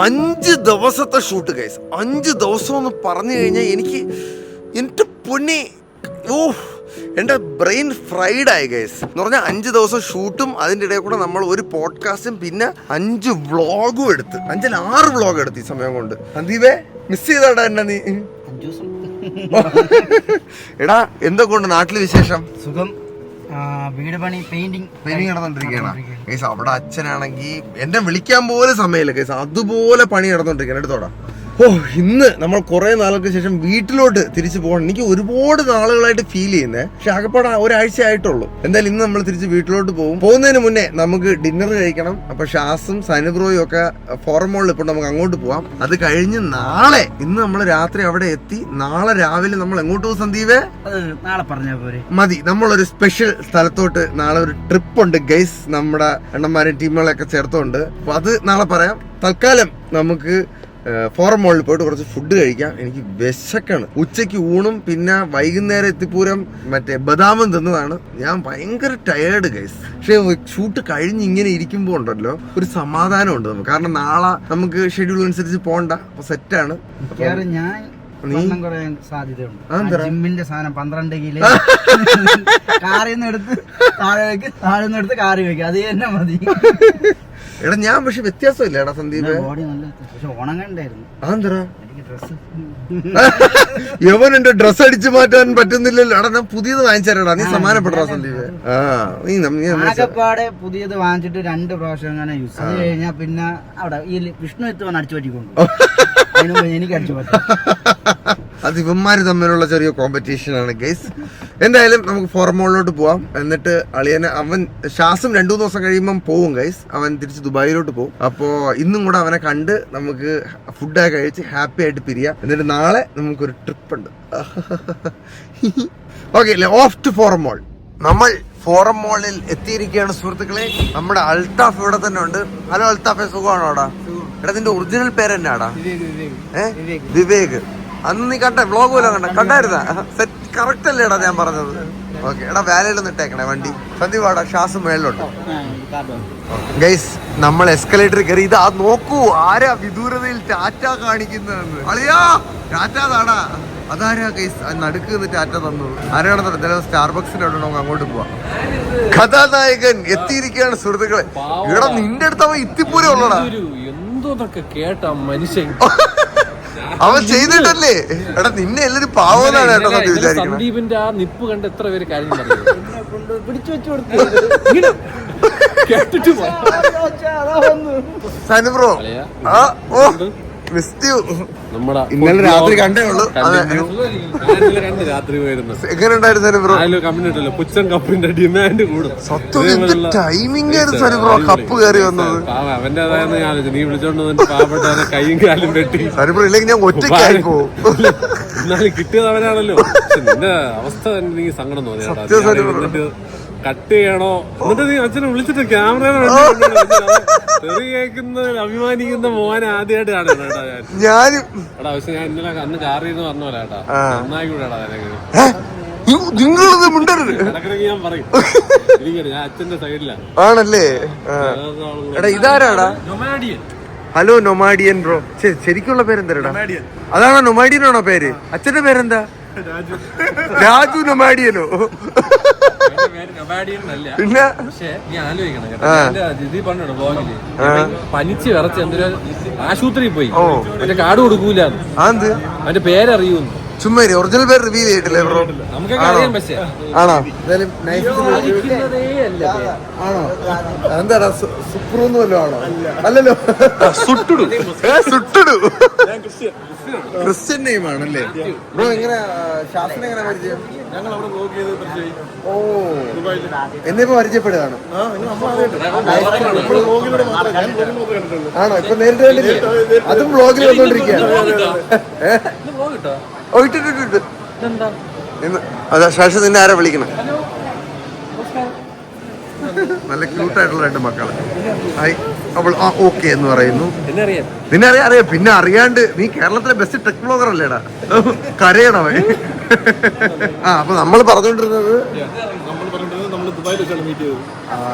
5 ദിവസത്തെ shoot guys. 5 ദിവസം എന്ന് പറഞ്ഞു കഴിഞ്ഞാൽ എൻ്റെ പൊന്നി, എൻ്റെ ബ്രെയിൻ ഫ്രൈഡ് ആയി ഗൈസ്. എന്ന് പറഞ്ഞാൽ 5 ദിവസം ഷൂട്ടും അതിൻ്റെ ഇടയിൽ കൂടെ നമ്മൾ ഒരു പോഡ്കാസ്റ്റും പിന്നെ 5 വ്ളോഗും എടുത്ത് 5-6 വ്ളോഗ് എടുത്ത് ഈ സമയം കൊണ്ട്. സന്ദീപേ മിസ് ചെയ്താടാ എന്നെ നീ. എടാ എന്തൊക്കെയുണ്ട് നാട്ടില് വിശേഷം? സുഖം. വീട് പണി പെയിന്റിങ് നടന്നോണ്ടിരിക്കുകയാണ് ഗൈസ്. അവിടെ അച്ഛനാണെങ്കിൽ എന്നെ വിളിക്കാൻ പോലും സമയമില്ല ഗൈസ്, അതുപോലെ പണി നടന്നോണ്ടിരിക്കുകയാണ്. എടുത്തോടാ. ഇന്ന് നമ്മൾ കുറെ നാളുകൾക്ക് ശേഷം വീട്ടിലോട്ട് തിരിച്ചു പോകണം. എനിക്ക് ഒരുപാട് നാളുകളായിട്ട് ഫീൽ ചെയ്യുന്നേ, പക്ഷെ ആകെപ്പാടെ ഒരാഴ്ച ആയിട്ടുള്ളൂ. എന്തായാലും ഇന്ന് നമ്മൾ തിരിച്ച് വീട്ടിലോട്ട് പോകും. പോകുന്നതിന് മുന്നേ നമുക്ക് ഡിന്നർ കഴിക്കണം. അപ്പൊ ഷാസും സനുബ്രോയും ഒക്കെ ഫോറം മോളിൽ ഇപ്പോൾ നമുക്ക് അങ്ങോട്ട് പോവാം. അത് കഴിഞ്ഞ് നാളെ, ഇന്ന് നമ്മൾ രാത്രി അവിടെ എത്തി, നാളെ രാവിലെ നമ്മൾ എങ്ങോട്ട് പോകും സന്ദീപേ? നാളെ പറഞ്ഞാൽ പോരെ? മതി. നമ്മളൊരു സ്പെഷ്യൽ സ്ഥലത്തോട്ട് നാളെ ഒരു ട്രിപ്പ് ഉണ്ട് ഗൈസ്, നമ്മുടെ അണ്ണന്മാരും ടീമുകളൊക്കെ ചേർത്തുണ്ട്. അപ്പൊ അത് നാളെ പറയാം. തൽക്കാലം നമുക്ക് ഫോറം മോളിൽ പോയിട്ട് കുറച്ച് ഫുഡ് കഴിക്കാം. എനിക്ക് വിശക്കാണ്. ഉച്ചയ്ക്ക് ഊണും പിന്നെ വൈകുന്നേരം എത്തിപ്പൂരം മറ്റേ ബദാമും തിന്നതാണ്. ഞാൻ ഭയങ്കര ടയേർഡ് ഗൈസ്. പക്ഷെ ഷൂട്ട് കഴിഞ്ഞ് ഇങ്ങനെ ഇരിക്കുമ്പോൾ ഉണ്ടല്ലോ ഒരു സമാധാനം ഉണ്ട് നമുക്ക്. കാരണം നാളെ നമുക്ക് ഷെഡ്യൂൾ അനുസരിച്ച് പോകണ്ട. അപ്പൊ സെറ്റാണ്. ജിമ്മിന്റെ സാധനം 12 കിലോ കാറിൽ നിന്ന് എടുത്ത് താഴെ കാറി വെക്കാം. അത് തന്നെ മതി. എടാ ഞാൻ പക്ഷെ വ്യത്യാസമില്ല എടാ സന്ദീപ്. അതെന്താ യവനെന്റെ ഡ്രസ് അടിച്ചു മാറ്റാൻ പറ്റുന്നില്ലല്ലോ. എടാ ഞാൻ പുതിയത് വാങ്ങിച്ചാടാ, നീ സമാനപ്പെടാ സന്ദീപ്. ആകെപ്പാടെ പുതിയത് വാങ്ങിച്ചിട്ട് 2 പ്രാവശ്യം അങ്ങനെ യൂസ് ചെയ്ത് കഴിഞ്ഞാൽ പിന്നെ അവിടെ ഈ വിഷ്ണു എത്തുവാൻ അടിച്ചു പറ്റിക്കൊണ്ടു. എനിക്ക് അടിച്ചു പറ്റും. അത് ഇവന്മാര് തമ്മിലുള്ള ചെറിയ കോമ്പറ്റീഷൻ ആണ് ഗൈസ്. എന്തായാലും നമുക്ക് ഫോറം മോളിലോട്ട് പോവാം. എന്നിട്ട് അളിയനെ ഷാസും 2-3 ദിവസം കഴിയുമ്പം പോവും ഗൈസ്. അവൻ തിരിച്ച് ദുബായിലോട്ട് പോകും. അപ്പോ ഇന്നും കൂടെ അവനെ കണ്ട് നമുക്ക് ഫുഡൊക്കെ കഴിച്ച് ഹാപ്പി ആയിട്ട് പിരിയാം. എന്നിട്ട് നാളെ നമുക്കൊരു ട്രിപ്പ് ഉണ്ട്. ഓക്കെ, ഓഫ് ടു ഫോറം മോൾ. നമ്മൾ ഫോറം മോളിൽ എത്തിയിരിക്കുകയാണ് സുഹൃത്തുക്കളെ. നമ്മുടെ അൽത്താഫ് ഇവിടെ തന്നെ ഉണ്ട്. ഹലോ അൽത്താഫെ, സുഖമാണോ? എടാ നിന്റെ ഒറിജിനൽ പേരെന്നാടാ? വിവേക്. അന്ന് നീ കണ്ട വ്ളോഗ് പോലും കണ്ടായിരുന്ന? സെറ്റ് കറക്റ്റ് അല്ലേടാ ഞാൻ പറഞ്ഞത്? ഓക്കെ എടാ, വാലയിലൊന്നും ഇട്ടേക്കണേ വണ്ടി. സന്ദീപാടാ, ശ്വാസം മേളിലുണ്ട് ഗൈസ്. നമ്മൾ എസ്കലേറ്റർ കയറി. ഇതാ നോക്കൂ, ആരാ വിദൂരതയിൽ ടാറ്റ കാണിക്കുന്നതെന്ന്. അളിയാ ടാറ്റ താടാ. അതാരാ ഗൈസ് നടുക്ക് നിന്ന് ടാറ്റ തന്നത്? ആരാണെന്ന് എന്തായാലും സ്റ്റാർബക്സിന്റെ അവിടെ നമുക്ക് അങ്ങോട്ട് പോവാം. കഥാനായകൻ എത്തിയിരിക്കുകയാണ് സുഹൃത്തുക്കളെ. ഇവിടെ നിന്റെ അടുത്ത് അവൻ ഇത്തിപ്പൂരം ഉള്ളടാ. കേട്ടാ മനുഷ്യൻ അവൻ ചെയ്തിട്ടല്ലേ? എടാ നിന്നെ എല്ലാരും പാവന്നാണ് കേട്ടോ വിചാരിക്കുന്നത്. സന്ദീപിന്റെ ആ നിപ്പ് കണ്ട് എത്ര പേര് കാര്യം പിടിച്ചു വെച്ചു കൊടുത്തു. സനുബ്രോ, ഇന്നലെ രാത്രി കണ്ടേ ഉള്ളൂ. രാത്രി എങ്ങനെ ഉണ്ടായിരുന്നു ബ്രോ? പുച്ചൻ കപ്പിന്റെ ഡിമാൻഡ് കൂടും. ടൈമിംഗ് ആയിരുന്നു സനുബ്രോ കപ്പ് കയറി വന്നത്. അവന്റേതായെന്ന് ഞാൻ ആലോചിച്ചു. നീ വിളിച്ചോണ്ട് പാവപ്പെട്ടവനെ കൈയും കാലും വെട്ടി. സനുബ്രോ ഇല്ലെങ്കിൽ ഞാൻ ഒറ്റയ്ക്കായി പോകും. എന്നാലും കിട്ടിയത് അവനാണല്ലോ. നിന്റെ അവസ്ഥ എനിക്ക് സങ്കടം തോന്നി. കട്ട് ചെയ്യണോ? എന്നിട്ട് നീ അച്ഛനെ വിളിച്ചിട്ട് ക്യാമറ കേൾക്കുന്ന അഭിമാനിക്കുന്ന മോനെ ആദ്യമായിട്ട് കാണുന്നു ഞാൻ. എടാ പക്ഷെ ഞാൻ ഇന്നലെ അന്ന് കാറിന്ന് പറഞ്ഞ പോലെ കേട്ടാ, നന്നായി കൂടെടാ ഇടക്കിടക്ക് ഞാൻ പറയും. ഞാൻ അച്ഛന്റെ സൈഡിലാണ്. ആണല്ലേ? എടാ ഇതാരാടാ? നൊമാഡിയൻ. Hello നൊമാഡിയൻ bro. ശരിക്കുള്ള പേരെന്താ? അതാണോ നൊമാഡിയൻ ആണോ പേര്? അച്ഛന്റെ പേരെന്താ? രാജു നൊമാഡിയനോ? പിന്നെ പനിച്ച് വിറച്ച് എന്തൊരു ആശുപത്രിയിൽ പോയി. മറ്റേ കാർഡ് കൊടുക്കൂല. അവന്റെ പേരറിയൂന്ന്. ചുമ്മാ ഒറിജിനൽ പേര് റിവീൽ ചെയ്തിട്ടില്ലേ ബ്രോ? നമുക്കൊക്കെ അറിയാൻ പക്ഷേ. ആണോ? ആണോ? എന്താടാ സുപ്രൂന്ന് വല്ലതും ആണോ? അല്ലല്ലോ, സുട്ടുടു. സുട്ടുടു ക്രിസ്ത്യൻ നെയിം ആണല്ലേ ബ്രോ? എങ്ങനെ ശാസ്ത്രം എങ്ങനെ പരിചയം? ഓ, എന്നിപ്പോ പരിചയപ്പെടുകയാണ് ആണോ? ഇപ്പൊ നേരിട്ട് കണ്ടില്ലേ? അതും ബ്ലോഗിൽ വന്നോണ്ടിരിക്കുകയാണ്. ഇട്ടിട്ട് അതാ ശേഷം നിന്നെ ആരാ വിളിക്കണം? നല്ല ക്യൂട്ടായിട്ടുള്ള 2 മക്കള്. അവൾ ഓക്കെ എന്ന് പറയുന്നു. നിന്നെ അറിയാം. പിന്നെ അറിയാണ്ട് നീ കേരളത്തിലെ ബെസ്റ്റ് ടെക് ബ്ലോഗർ അല്ലേടാ? കരയണവേ. അപ്പൊ നമ്മൾ പറഞ്ഞോണ്ടിരുന്നത് ദുബായിൽ വെച്ചാണ് മീറ്റ് ചെയ്തത്.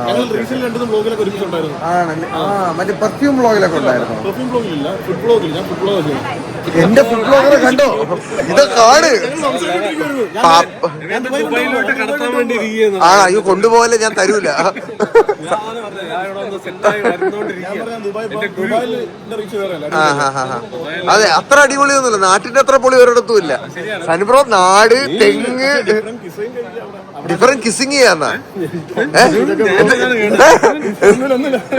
ഞങ്ങൾ റീസെന്റ് രണ്ടു ബ്ലോഗിലൊക്കെ ഒരുമിച്ചുണ്ടായിരുന്നു. ആണല്ലേ? മറ്റേ പെർഫ്യൂം ബ്ലോഗിലൊക്കെ ഉണ്ടായിരുന്നു. പെർഫ്യൂം ബ്ലോഗിലില്ല, ഫുഡ് ബ്ലോഗിൽ. ഞാൻ ഫുഡ് ബ്ലോഗ് ചെയ്തു. എന്റെ ഫുഡ് ബ്ലോഗറെ കണ്ടോ? ഇത് കാട് ദുബായിലോട്ട് കടത്താൻ വേണ്ടി ഇരിക്കുകയാണ്. അയ്യോ കൊണ്ടുപോകല്ലേ, ഞാൻ തരൂല. അതെ, അത്ര അടിപൊളിയൊന്നുമില്ല. നാട്ടിന്റെ അത്ര പൊളി ഒരിടത്തും ഇല്ല. സനിബ്രോ നാട് തെങ്ങ് ഡിഫറെന്റ് കിസിങ് ചെയ്യാന്ന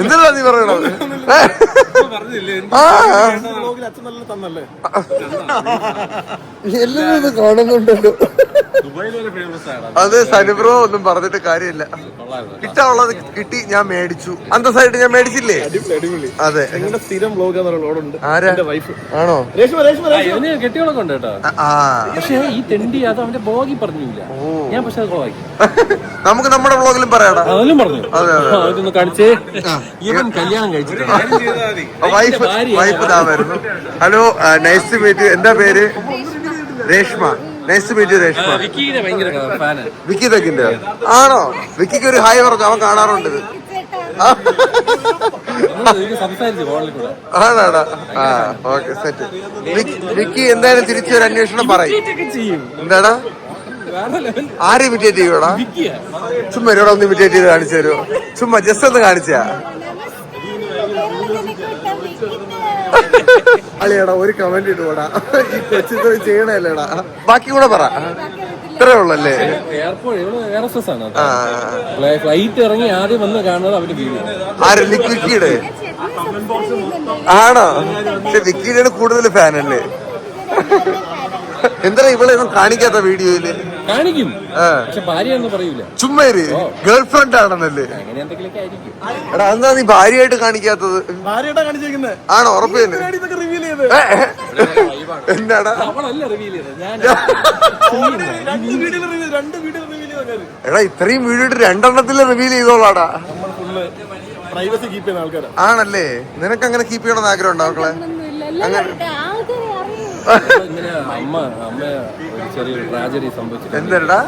എന്തിനാ നീ പറയണത്? എല്ലാരും ഇത് കാണുന്നുണ്ടല്ലോ. അത് സനിബ്രോ ഒന്നും പറഞ്ഞിട്ട് കാര്യമില്ല. കിട്ടാനുള്ളത് കിട്ടി, ഞാൻ മേടിച്ചു. അന്തസ്സായിട്ട് ഞാൻ മേടിച്ചില്ലേ? അതെ. സ്ഥിരം ബ്ലോഗ് ആരാ? ആണോ? കെട്ടികളൊക്കെ ഉണ്ട് കേട്ടോ. പക്ഷെ ഈ തെണ്ടി അത് അവന്റെ ബ്ലോഗിൽ പറഞ്ഞില്ല. ഞാൻ പക്ഷെ അത് ബ്ലോഗാക്കി. നമുക്ക് നമ്മുടെ ബ്ലോഗിലും പറയാടാ. അതിലും പറഞ്ഞു. അതെ അതെ. അതൊന്ന് കാണിച്ചേ. ഇവൻ കല്യാണം കഴിച്ചിട്ടുണ്ട്. വൈഫ് ഇതാ വരുന്നു. Hello, nice to meet. എന്താ പേര്? Reshma. Nice to meet Reshma. വിക്കിയുടെ ഭയങ്കര ഫാനാണ്. വിക്കി തെക്കിന്റെ ആണോ? വിക്കിക്ക് ഒരു ഹായ് പറഞ്ഞു, അവൻ കാണാറുണ്ട്. ആണാടാ. Okay set. വിക്കി എന്തായാലും തിരിച്ചൊരു അന്വേഷണം പറയും. എന്താടാ? ആരെ ഇമിറ്റേറ്റ് ചെയ്യൂടാ? ചുമ്മാ ഇവിടെ ഒന്ന് ഇമിറ്റേറ്റ് ചെയ്ത് കാണിച്ചു തരുമോ? ചുമ്മാ ജസ്റ്റ് ഒന്ന് കാണിച്ചാ. അളിയടാ ഒരു കമന്റ് ഇടുവാടാ, ഈ കൊച്ചിത്ര ചെയ്യണല്ലേടാ. ബാക്കി കൂടെ പറ. ഇത്രേ ഉള്ളല്ലേ? ഫ്ലൈറ്റ് ഇറങ്ങി ആദ്യം വന്ന് കാണുന്നത് അവര് വീഡിയോ. ആര്? വിക്കിയുടെ ആണോ? പക്ഷെ വിക്കിയുടെ കൂടുതൽ ഫാനല്ലേ? എന്താ ഇവളൊന്നും കാണിക്കാത്ത വീഡിയോയില്? കാണിക്കും, പക്ഷെ ഭാര്യയൊന്നും പറയൂല. ചുമ്മാ ഗേൾ ഫ്രണ്ട് ആണെന്നല്ലേ? അങ്ങനെ എന്തെങ്കിലുമൊക്കെ ആയിരിക്കും. എടാ എന്താ നീ ഭാര്യയായിട്ട് കാണിക്കാത്തത്? ആണോ? ഉറപ്പ് തന്നെ? എന്താടാ? എടാ ഇത്രയും വീഡിയോ ഇട്ട് 2 എണ്ണത്തില് റിവീൽ ചെയ്തോളാടാ. പ്രൈവസി കീപ്പ് ചെയ്യുന്ന ആൾക്കാരാ. ആണല്ലേ? നിനക്ക് അങ്ങനെ കീപ്പ് ചെയ്യണമെന്ന് ആഗ്രഹം ഉണ്ടോ മക്കളെ? എന്താ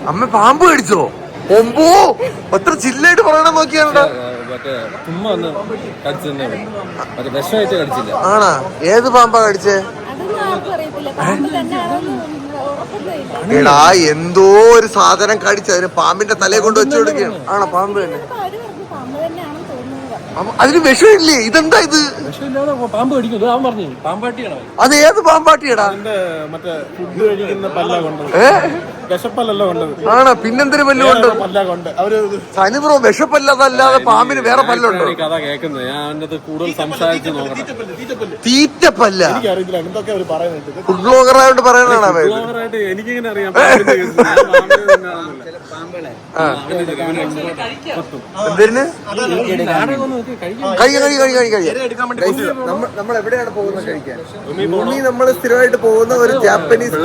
അമ്മ പാമ്പ് കടിച്ചോ? ഒമ്പോ അത്ര ചില്ലായിട്ട് പറയണം നോക്കിയാണ്ടാ. ആണാ? ഏത് പാമ്പാ കടിച്ചേ? എടാ എന്തോ ഒരു സാധനം കടിച്ചു, അതിന് പാമ്പിന്റെ തലയെ കൊണ്ട് വെച്ചു കൊടുക്കുകയാണ്. ആണോ? പാമ്പ് തന്നെ. അതിന് വിഷമില്ലേ? ഇതെന്താ ഇത്? പാമ്പ് കടിക്കും. അവൻ പറഞ്ഞു പാമ്പാട്ടിയാണോ? അത് ഏത് പാമ്പാട്ടിയടാ? മറ്റേ ഫുഡ് കഴിക്കുന്ന പല്ല കൊണ്ടത്. വിശപ്പല്ലല്ലോ കൊണ്ടത്. ആണോ? പിന്നെന്തൊരു പല്ല് കൊണ്ട്? സനിബ്രോ വിഷപ്പല്ലതല്ലാതെ പാമ്പിന് വേറെ പല്ലുണ്ടോ? കഥ കേൾക്കുന്നത് ഞാൻ കൂടുതൽ സംസാരിച്ച് നോക്കണം. തീറ്റപ്പല്ല. എനിക്കറിയില്ല എന്തൊക്കെ അവർ പറയുന്നുണ്ട്. ഫുഡ് ബ്ലോഗറായിട്ട് പറയണതാണ്. എനിക്കിങ്ങനെ അറിയാം. എന്തിന്? നമ്മൾ എവിടെയാണ് പോകുന്നത് കഴിക്കാൻ? നമ്മൾ സ്ഥിരമായിട്ട് പോകുന്ന ഒരു ജാപ്പനീസ്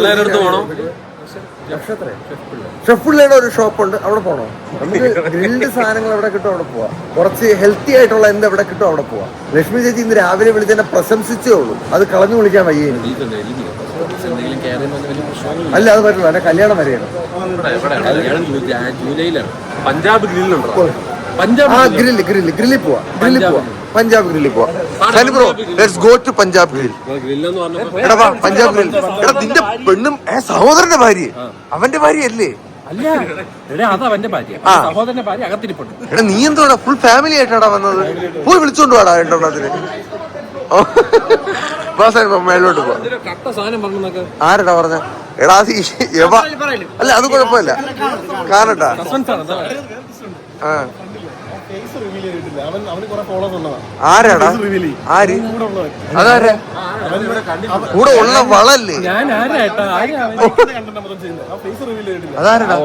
ഷെഫുള്ളയുടെ ഒരു ഷോപ്പുണ്ട്, അവിടെ പോണോ? നമുക്ക് ഗ്രിൽഡ് സാധനങ്ങൾ എവിടെ കിട്ടും അവിടെ പോവാം. കുറച്ച് ഹെൽത്തി ആയിട്ടുള്ള എന്ത് എവിടെ കിട്ടും അവിടെ പോവാം. ലക്ഷ്മി ചേച്ചി ഇന്ന് രാവിലെ വിളിച്ചെന്നെ പ്രശംസിച്ചേ ഉള്ളൂ. അത് കളഞ്ഞു വിളിക്കാൻ വയ്യ. അല്ല അത് പറ്റില്ല, എന്റെ കല്യാണം വരെയാണ്. ജൂലൈയിലാണ്. പഞ്ചാബ് ഗ്രില്ലുണ്ടോ? ഗ്രില്ലിൽ പോവാ. പഞ്ചാബ് ഗ്രില്ലിൽ പോവാ. Bro let's go to Punjab Grill. എടാ വാ പഞ്ചാബ് ഗ്രിൽ. എടാ നിന്റെ പെണ്ണും സഹോദരന്റെ ഭാര്യ, അവന്റെ ഭാര്യ അല്ലേ? അല്ല അതവന്റെ ഭാര്യ, സഹോദരന്റെ ഭാര്യ അകത്തിരിപ്പുണ്ട്. എടാ നീ എന്തോടാ ഫുൾ ഫാമിലി ആയിട്ടാടാ വന്നത്? പോയി വിളിച്ചോണ്ട് വാടാ രണ്ടെണ്ണത്തിന്. മേലോട്ട് പോ. ആരടാ പറഞ്ഞ? എടാ അല്ല അത് കുഴപ്പമില്ല കാണട്ടാ. ആരാടാ? ആര്? അതാരാ? കൂടെ ഉള്ള വളല്ലേ? അതാരടാ?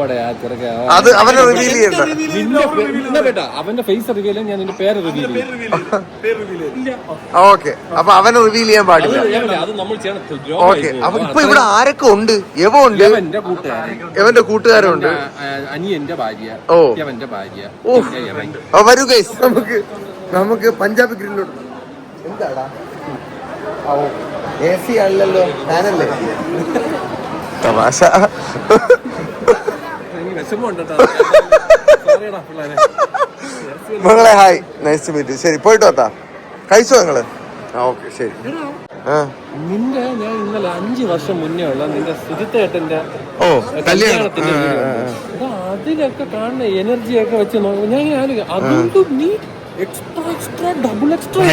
അത് അവനെ റിവീൽ ചെയ്യണ്ട. അവന്റെ ഫേസ് റിവീൽ ചെയ്യാൻ ഞാൻ നിന്റെ പേര് റിവീൽ ചെയ്യും. ഓക്കെ, അപ്പൊ അവനെ റിവീൽ ചെയ്യാൻ പാടില്ല. ഓക്കെ, അപ്പൊ ഇപ്പൊ ഇവിടെ ആരൊക്കെ ഉണ്ട്? യവ ഉണ്ട്, എവന്റെ കൂട്ടുകാരുണ്ട്, അനിയന്റെ ഭാര്യ, യവന്റെ ഭാര്യ. വരൂ ഗൈസ്, നമുക്ക് പഞ്ചാബ് ഗ്രില്ലോട്ട്. എന്താടാ AC അല്ലല്ലോ, ഫാനല്ലേ? തമാശ. വിഷമമുണ്ട് കേട്ടോ. Sorryടാ പിള്ളേരെ. മകളെ ഹായ്, നൈസ് ടു മീറ്റ്. ശരി പോയിട്ട് വത്താ. കഴിച്ചോ നിങ്ങള്? ആ ഓക്കെ ശരി. നിന്റെ ഞാൻ ഇന്നലെ 5 വർഷം മുന്നേ ഉള്ള നിന്റെ സുജിത്തേട്ടന്റെ കല്യാണത്തിന്റെ അതിലൊക്കെ കാണുന്ന എനർജിയൊക്കെ വെച്ച് നോക്കുമ്പോ ഞാൻ ആലോചിക്കാം, അതുകൊണ്ട് നീ എക്സ്ട്രാ ഡബിൾ എക്സ്ട്രാ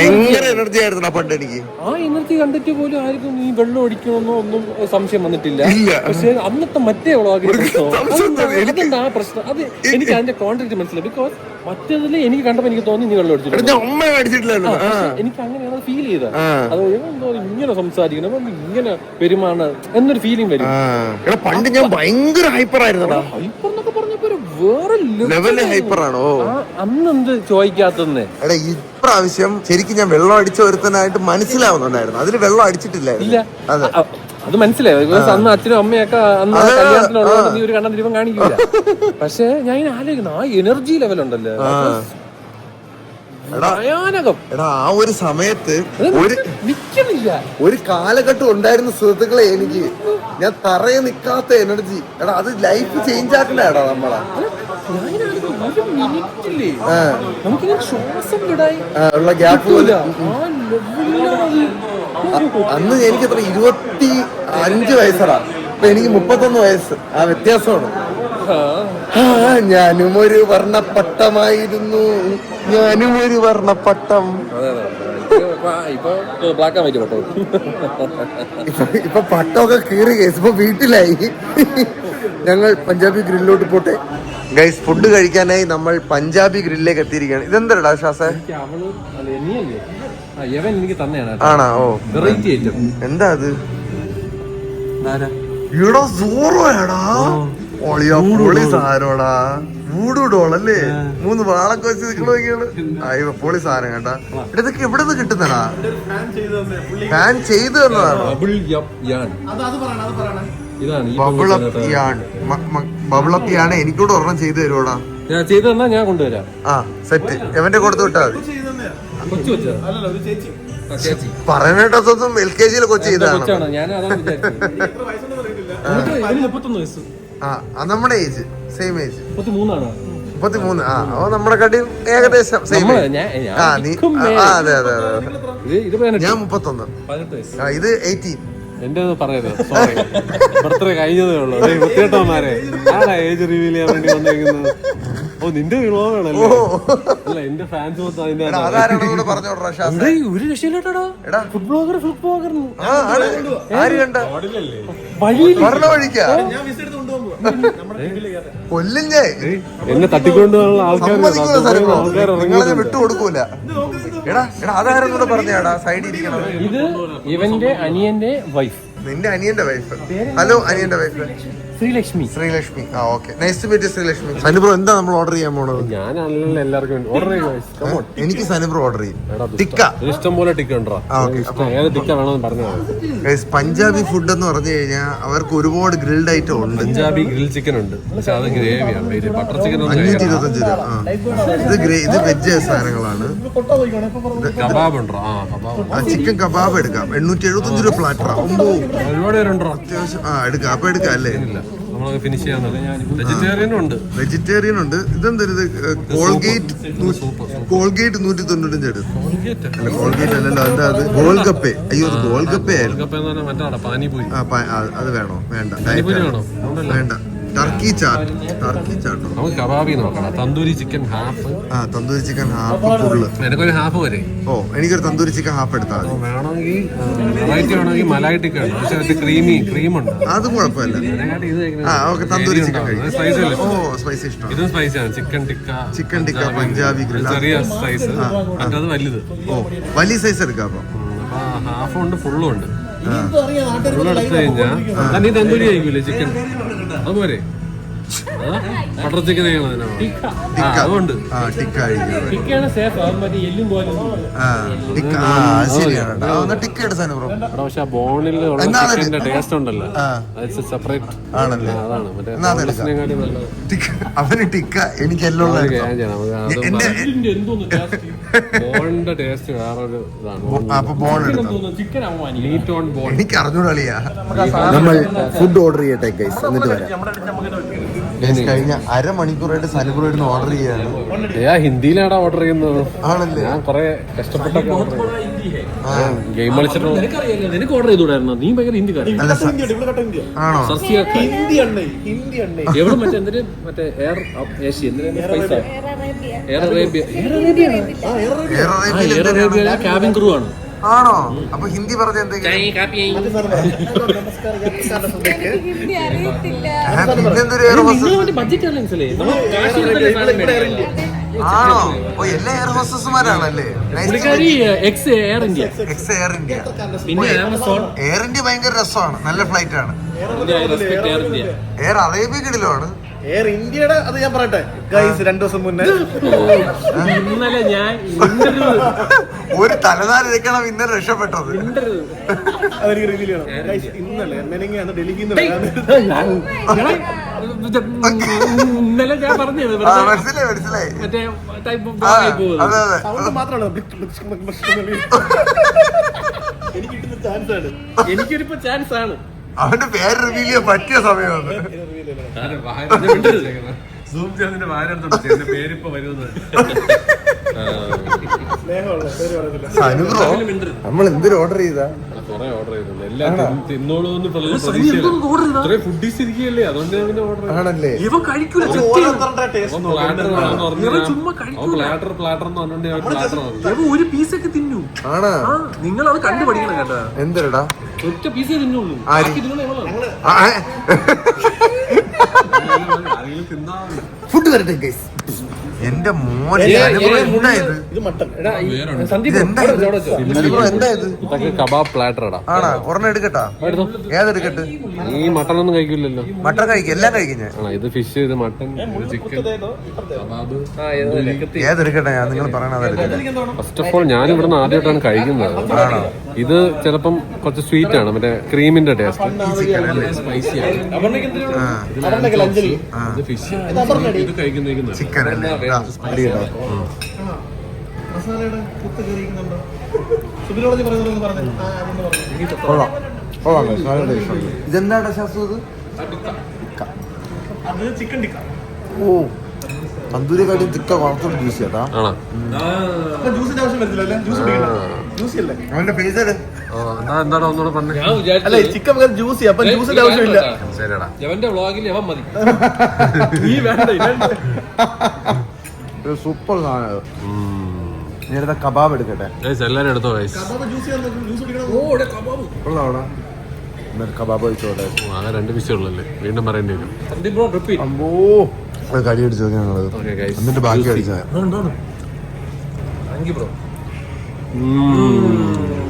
എനർജി ആയിരുന്നു പണ്ട് എനിക്ക്. ആ എനർജി കണ്ടിട്ട് പോലും ആർക്കും നീ വെള്ളം ഒടിക്കണമെന്നോ ഒന്നും സംശയം വന്നിട്ടില്ല. പക്ഷെ അന്നത്തെ മറ്റേ അതെന്താ ആ പ്രശ്നം? അത് എനിക്ക് അതിന്റെ കോൺട്രാക്ട് മനസ്സിലായി. ബിക്കോസ് മറ്റേതില് എനിക്ക് കണ്ടപ്പോ എനിക്ക് തോന്നി നീ വെള്ളം അടിച്ചിട്ടില്ല. എനിക്ക് അങ്ങനെയാണ് ഫീൽ ചെയ്തത്. അത് എന്തോ ഇങ്ങനെ സംസാരിക്കണം, ഇങ്ങനെ പെരുമാണ് എന്നൊരു ഫീലിംഗ് വരും. പണ്ട് ഞാൻ ഭയങ്കര ഹൈപ്പർ ആയിരുന്നു. ഹൈപ്പർ എന്നൊക്കെ പറഞ്ഞപ്പോ വേറെ ലെവല് ഹൈപ്പർ ആണോ? അന്നെന്ത് ചോദിക്കാത്തന്നെ? എടാ ഇപ്രാവശ്യം ശരിക്കും ഞാൻ വെള്ളം അടിച്ച ഒരുത്തനായിട്ട് മനസ്സിലാവുന്നുണ്ടായിരുന്നു. അതിൽ വെള്ളം അടിച്ചിട്ടില്ലായിരുന്നു. അതെ, അത് മനസ്സിലായി. അന്ന് അച്ഛനും അമ്മയൊക്കെ അന്ന് കല്യാണത്തിനുള്ളതുകൊണ്ട് നീ ഒരു കണ്ണൻ ദീപം കാണിക്കില്ല. പക്ഷെ ഞാൻ ഇങ്ങനെ ആലോചിക്കുന്നു, ആ എനർജി ലെവൽ ഉണ്ടല്ലോ ഭയാനകം. എടാ ആ ഒരു സമയത്ത് നിക്കണില്ല. ഒരു കാലഘട്ടം ഉണ്ടായിരുന്ന സുഹൃത്തുക്കളെ എനിക്ക്, ഞാൻ തറയെ നിക്കാത്ത എനർജി. എടാ അത് ലൈഫ് ചേഞ്ച് ആക്കണ്ടാ നമ്മളെ. നമുക്കിങ്ങനെ ശ്വാസം വിടായി ഉള്ള ഗ്യാപ്പ് അന്ന് എനിക്ക് എത്ര 25 വയസ്സടാ. ഇപ്പൊ എനിക്ക് 31 വയസ്സ്. ആ വ്യത്യാസമാണ്. ഞാനും ഒരു വർണ്ണപ്പട്ടമായിരുന്നു, ഞാനും ഒരു വർണ്ണപ്പട്ടം. ഇപ്പൊ പട്ടമൊക്കെ കീറി കേസ്. ഇപ്പൊ വീട്ടിലായി. ഞങ്ങൾ പഞ്ചാബി ഗ്രില്ലിലോട്ട് പോട്ടെ ഗൈസ്. ഫുഡ് കഴിക്കാനായി നമ്മൾ പഞ്ചാബി ഗ്രില്ലിലേക്ക് എത്തിയിരിക്കുകയാണ്. ഇതെന്താ ഷാസേ? ആണോ? ഓ വെറൈറ്റി ഐറ്റം. എന്താ അത്? ഈടോ സോറോടാ, പൊളി സാധനോടാ. വൂടൂടോളല്ലേ? 3 വാളൊക്കെ വെച്ച് നിക്കണോക്കിയാണ്. അയ്യോ പൊളി സാധനം കേട്ടാ. ഇതൊക്കെ എവിടെ നിന്ന് കിട്ടുന്നടാ? ഫാൻ ചെയ്തു തന്നതാണോ? ബബിളപ്പ് യാണ്. എനിക്കൂടെ ഒരെണ്ണം ചെയ്തു തരുവോടാ? ഞാൻ ചെയ്തു തന്നാ ഞാൻ കൊണ്ടുവരാം. ആ സെറ്റ് എവന്റെ കൊടുത്തു വിട്ടാ മതി. പറയുന്നേട്ടൊന്നും LKG കൊച്ചു ചെയ്താണ്. നമ്മുടെ ഏജ് സെയിം ഏജ് 33. ആ ഓ നമ്മുടെ കടി ഏകദേശം സെയിം. അതെ അതെ അതെ. ഞാൻ 31. ഇത് 18. എന്റെ പറയരുത്, സോറി. ബർത്ത്ഡേ കഴിഞ്ഞതേ ഉള്ളൂ. കുത്തിയേട്ടന്മാരെ ആരാ ഏജ് റിവീൽ ചെയ്യാൻ വേണ്ടി വന്നേക്കുന്നത്? ഓ നിന്റെ വിളവാണല്ലോ. അല്ല എന്റെ ഫാൻസ് മൊത്തം അതിന്റെ ഒരു രക്ഷയില്ലോട്ടോ. ഫുഡ് ബ്ലോഗർ എന്നെ തട്ടിക്കൊണ്ട് ആൾക്കാർ വിട്ടുകൊടുക്കൂല. ഇത് ഇവന്റെ അനിയന്റെ വൈഫ്. നിന്റെ അനിയന്റെ വൈഫ്? ഹലോ അനിയന്റെ വൈഫ് ശ്രീലക്ഷ്മി. ആ okay, nice to meet Sreelakshmi. സനിബ്രോ എന്താ നമ്മൾ ഓർഡർ ചെയ്യാൻ പോണത്? ഞാനല്ല എല്ലാവർക്കും ഓർഡർ ചെയ്യാം. എനിക്ക് സനിബ്രോ ഓർഡർ ചെയ്യും. ടിക്ക ഇഷ്ടം പോലെ ടിക്ക ഉണ്ടോ? ഏത് ടിക്ക വേണമെന്ന് പറഞ്ഞാൽ. പഞ്ചാബി ഫുഡ് എന്ന് പറഞ്ഞു കഴിഞ്ഞാൽ അവർക്ക് ഒരുപാട് ഗ്രിൽഡ് ഐറ്റം ഉണ്ട്. പഞ്ചാബി ഗ്രിൽ ചിക്കൻ ഉണ്ട്, പക്ഷെ അത് ഗ്രേവിയാണ്. ബട്ടർ ചിക്കൻ 525 രൂപ. ഇത് വെജ് സാധനങ്ങളാണ്. കബാബ് ഉണ്ടോ? ചിക്കൻ കബാബ് എടുക്കാം. 875 രൂപ പ്ലാറ്റർ. ഒരുപാട് പേരുണ്ടോ? അത്യാവശ്യം എടുക്കാം. അപ്പൊ എടുക്കാം അല്ലേ? ഫിനിഷ് ചെയ്യാൻ. വെജിറ്റേറിയൻ ഉണ്ട്. ഇതെന്താ ഇത്? കോൾഗേറ്റ് 195 എടുക്കും. അല്ല കോൾഗേറ്റ് അല്ലല്ലോ, എന്താ അത്? ഗോൾഗപ്പേ. അയ്യോ അത് ഗോൾഗപ്പേ ആയിരുന്നു. അത് വേണോ? വേണ്ട. വേണ്ട. ടർക്കി ചാട്ടോ? നമുക്ക് കബാബി നോക്കണം. Tandoori chicken half. Tandoori chicken half full. എനിക്കൊരു ഹാഫ് വരെ. ഓ എനിക്കൊരു തന്തൂരി ചിക്കൻ ഹാഫ് എടുത്താൽ മതി. വേണമെങ്കിൽ വെറൈറ്റി വേണമെങ്കിൽ മലായി ടിക്ക ഉണ്ട്, പക്ഷെ അത് ക്രീമുണ്ട്. അത് കുഴപ്പമില്ല. ഓക്കെ തന്തൂരി ചിക്കൻ കഴിക്കും. ഓ സ്പൈസി ഇഷ്ടം. ഇതും സ്പൈസിയാണ്. Chicken tikka Punjabi grill. ചെറിയ സൈസ്, മറ്റത് വലുത്. ഓ വലിയ സൈസ് എടുക്കാം. അപ്പൊ ഹാഫും ഉണ്ട് ഫുള്ളും ഉണ്ട്. ഫുള്ള് എടുത്തു കഴിഞ്ഞാൽ നീ തന്തൂരി കഴിക്കൂലേ ചിക്കൻ? അതുപോലെ ബട്ടർ ചിക്കൻ അതുകൊണ്ട് പക്ഷെ ബോണിൽ ചിക്കന്റെ ടേസ്റ്റ് ഉണ്ടല്ലോ, സെപ്പറേറ്റ് ആണല്ലേ? അതാണ് അവന് ടിക്ക എനിക്ക് എല്ലാം ബോളിന്റെ ടേസ്റ്റ് വേറൊരു ഇതാണ്. അപ്പൊ ബോൾ എടുത്തു. Chicken meet on ball. എനിക്ക് അറിഞ്ഞൂടാളിയാ. നമ്മൾ ഫുഡ് ഓർഡർ ചെയ്യട്ടെ ഗൈസ്, എന്നിട്ട് വരാം. കഴിഞ്ഞ അരമണിക്കൂറായിട്ട് സനുപുരായിരുന്നു ഓർഡർ ചെയ്യാണ്. ഹിന്ദിയിലാണ് ഓർഡർ ചെയ്യുന്നത്. ആണല്ലേ? ഞാൻ കൊറേ കഷ്ടപ്പെട്ടൊക്കെ ഗെയിം കളിച്ചിട്ട്. നിനക്ക് ഓർഡർ ചെയ്തൂടായിരുന്നു, നീ ഭയങ്കര ഹിന്ദിക്കാരൻ. ആണോ? എവിടെ മറ്റേ എന്തിന് മറ്റേ എയർ ഏഷ്യ പൈസ air Arabia. Air Arabia cabin crew ആണ്. ആണോ? അപ്പൊ ഹിന്ദി പറഞ്ഞ എന്തെങ്കിലും ബഡ്ജറ്റ് അല്ലേ? ആണോ? ഓ, എല്ലാ എയർ ഹോസ്റ്റസുമാരാണല്ലേ? Ex Air India. Ex Air India. പിന്നെ ആമസോൺ. എയർ ഇന്ത്യ ഭയങ്കര രസമാണ്, നല്ല ഫ്ലൈറ്റ് ആണ്. Air India. എയർ അറേബ്യ കിടിലാണ്. എയർ ഇന്ത്യയുടെ അത് ഞാൻ പറയട്ടെ ഗൈസ്, 2 ദിവസം മുന്നേ ഇന്നലെ ഞാൻ ഒരു തലനാല് വെക്കണം ഇന്നലെ രക്ഷപ്പെട്ടത്. അതെനിക്ക് റിവീൽ ചെയ്യണം ഗൈസ്. ഇന്നലെ മെനങ്ങാന്ന് ഡൽഹിയിൽ ഇന്നലെ ഞാൻ പറഞ്ഞത് മനസ്സിലായി മനസ്സിലായി. മറ്റേ അതെ അതെ. സൗണ്ട് മാത്രമാണ് എനിക്ക് കിട്ടുന്ന ചാൻസ് ആണ്. എനിക്കൊരിപ്പോ ചാൻസ് ആണ്. അവന്റെ പേര് റിവീൽ ചെയ്യാൻ പറ്റിയ സമയമാണ്. പേരിപ്പോ വരുന്നത് നമ്മൾ എന്തൊരു ഓർഡർ ചെയ്താ? കൊറേ ഓർഡർ ചെയ്തിട്ടുണ്ട്. എല്ലാം തിന്നോളൂ എന്ന് ഫുഡീസ് ഇരിക്കുകയല്ലേ, അതുകൊണ്ട് ഓർഡർ ആണല്ലേ? ഒരു പീസൊക്കെ തിന്നു. ആണോ? നിങ്ങൾ അത് കണ്ടുപഠിക്കണം കേട്ടാ. എന്തരടാ? ഒറ്റ പീസേ തിന്നുള്ളൂ. ഫുഡ് വരട്ടെ ഗൈസ്. എന്റെ മോനെ എന്താ ഇത്? കബാബ് പ്ലാറ്ററാ. ആണോ? ഒരെണ്ണം എടുക്കട്ടാ? ഏതെടുക്കട്ടെ? ഈ മട്ടൺ ഒന്നും കഴിക്കില്ലല്ലോ. മട്ടൺ കഴിക്കും, എല്ലാം കഴിക്കുന്നേ. ഇത് ഫിഷ്, ഇത് മട്ടൺ, ഇത് ചിക്കൻ, കബാബ്. ഏതെടുക്കട്ടെ? ഞാൻ നിങ്ങൾ പറയണത്. ഫസ്റ്റ് ഓഫ് ഓൾ ഞാൻ ഇവിടുന്ന് ആദ്യമായിട്ടാണ് കഴിക്കുന്നത്. ഇത് ചിലപ്പം കുറച്ച് സ്വീറ്റ് ആണ്, മറ്റേ ക്രീമിന്റെ ടേസ്റ്റ്. സ്പൈസി ആണ്. ഇത് ഫിഷ്, ഇത് കഴിക്കുന്ന ചിക്കൻ ഇതെന്താ ശാസ്ത്രം? ചിക്കൻ ടിക്ക. ഓ, തന്തൂരി കാട്ടി തിക്ക വളർത്തോണ്ട് ജ്യൂസ് ചേട്ടാ. ജ്യൂസിന്റെ ആവശ്യം വരുന്നില്ല. ജ്യൂസി അല്ലേ അവന്റെ പൈസ എന്താടാ ഒന്നുകൂടെ പറഞ്ഞേ. അല്ല, ചിക്കൻ ജ്യൂസി, അപ്പൊ ജ്യൂസിന്റെ ആവശ്യമില്ല. ശരിടാ. എവന്റെ വ്ളോഗിൽ എവൻ മതി. നീ വേണ്ട. സൂപ്പർ സാധനം. നേരത്തെ കബാബ് എടുക്കട്ടെ? എല്ലാരും എടുത്തോ. കബാബ് കഴിച്ചോട്ടെ. ആകെ 2 പീസുകളല്ലേ, വീണ്ടും പറയേണ്ടി വരും. അമ്പോ, കടി അടിച്ചു ഞങ്ങളത്, എന്നിട്ട് ബാക്കി അടിച്ചാൽ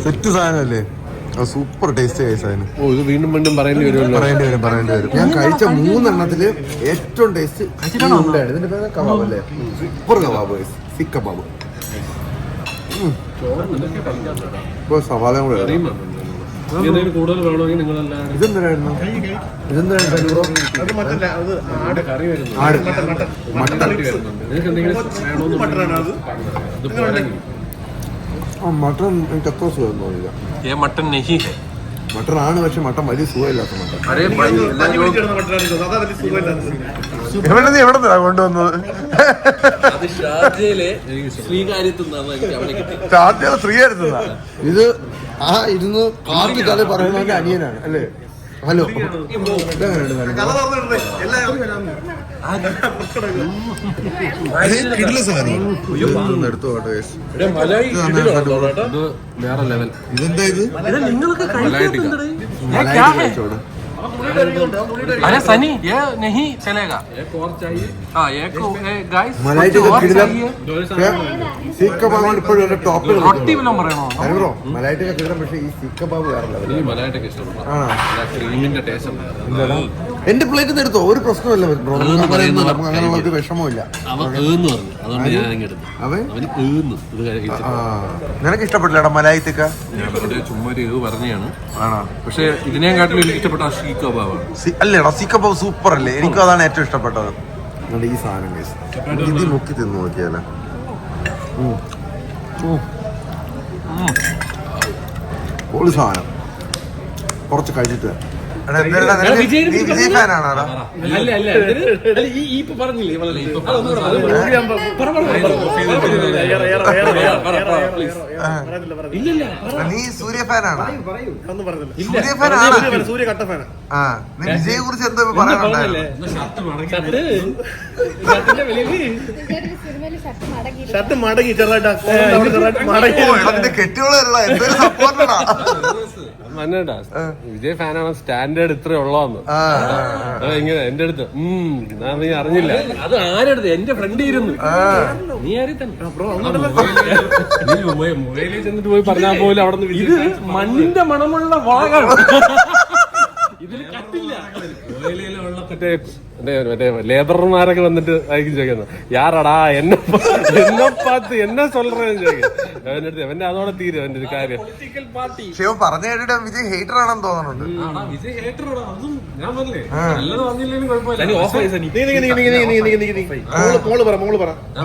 സെറ്റ് സാധനല്ലേ? സൂപ്പർ ടേസ്റ്റ് ആയ സാധനം. ഓ, ഇത് വീണ്ടും വീണ്ടും പറയേണ്ടി വരും. ഞാൻ കഴിച്ച 3 എണ്ണത്തില് ഏറ്റവും ടേസ്റ്റ് ഉണ്ടായിരുന്നു. ഇതിന്റെ പേര് കബാബ് അല്ലേ? സൂപ്പർ കബാബ്, സിക്ക് കബാബ്. ഇപ്പൊ സവാള കൂടെ കൂടുതൽ വേണമെങ്കിൽ നിങ്ങളെല്ലാം. ഇതെന്തായിരുന്നു? കറി വരുന്നു. മട്ടൺ എനിക്ക് അത്ര സുഖം തോന്നില്ല. മട്ടൺ നെഹി മട്ടൺ ആണ്, പക്ഷെ മട്ടൺ വലിയ സുഖമില്ലാത്ത മട്ടൺ. എവിടെ കൊണ്ടുവന്നത്? ശ്രീകാര്യത്തുന്ന ഇത് ഇരുന്ന് കാപ്പി കഥ പറയുന്നവന്റെ അനിയനാണ് അല്ലേ? ഹലോ, എടുത്തോട്ടെ. വേറെ ലെവൽ. ഇതെന്താ ഇത്? കഴിച്ചോട്. अरे सनी ये नहीं चलेगा. एक और चाहिए. हाँ एक गाइस മലയായിട്ട് സീക്ക് കബാബ് ഇപ്പോഴും ടോപ്പിൽ. റൊട്ടി വല്ലതും പറയണോ? ബ്രോ, മലയായിട്ടൊക്കെ കിടണം, പക്ഷേ ഈ സീക്ക് കബാബ് വേറെ. മലയായിട്ടൊക്കെ ഇഷ്ടമാണ്. ക്രീമിന്റെ ടേസ്റ്റ്. എന്റെ പ്ലേറ്റ് എടുത്തോ, ഒരു പ്രശ്നമില്ല ബ്രോ. അങ്ങനെ ഒരു വിഷമമില്ല. നിനക്ക് ഇഷ്ടപ്പെട്ടില്ലടാ മലായിത്തിക്ക? ചുമ്മാ ഒരു പറഞ്ഞാണ്. ആണോ? പക്ഷെ ഇതിനെക്കാട്ടിലും എനിക്ക് ഇഷ്ടപ്പെട്ട സീക്ക് കബാബാണ്. അല്ലേടാ, സീക്ക് കബാബ് സൂപ്പർ അല്ലേ? എനിക്കും അതാണ് ഏറ്റവും ഇഷ്ടപ്പെട്ടത്. ഈ സാധനം ഇത് മുക്കി തിന്നു നോക്കിയാലേ. പൊളി സാധനം. കുറച്ച് കഴിച്ചിട്ട് വിജയ് ഫാനാണോ? പറഞ്ഞില്ലേ നീ സൂര്യ ഫാനാണോ? സൂര്യ ഫാനാണ്. സൂര്യ കട്ട ഫാനാ. ആ, നീ വിജയെ കുറിച്ച് എന്താ പറയാനുണ്ടായിരുന്നു? ഷർട്ട് മടങ്ങി ചെറുതായിട്ട് കെട്ടിയോളല്ല എന്തൊരു സപ്പോർട്ടാ. വിജയ് ഫാനാണ് സ്റ്റാൻഡേർഡ് ഇത്ര ഉള്ളതെന്ന് ഇങ്ങനെ എന്റെ അടുത്ത് നീ അറിഞ്ഞില്ല. അത് ആരെടുത്ത് എന്റെ ഫ്രണ്ട് ഇരുന്നു. നീ ആരി തന്നെ മൊബൈലിൽ ചെന്നിട്ട് പോയി പറഞ്ഞാൽ പോലും അവിടെ നിന്ന് ഇത് മണ്ണിന്റെ മണമുള്ള വാഗാണ്. ഇതില് കട്ടില്ല. മറ്റേ ലേബർമാരൊക്കെ വന്നിട്ട് ആയിരിക്കും ചോദിക്കുന്നത് യാറടാ എന്നെ പാത്ത് എന്നെ சொல்றேன்னு ചോദിക്കും. അവന്റെ അടുത്ത് അവന്റെ അതോടെ തീരും അവന്റെ ഒരു കാര്യം. ശിവ പറഞ്ഞു കേട്ടിട്ട് വിജയ് ഹേറ്റർ ആണെന്ന് തോന്നുന്നുണ്ട്.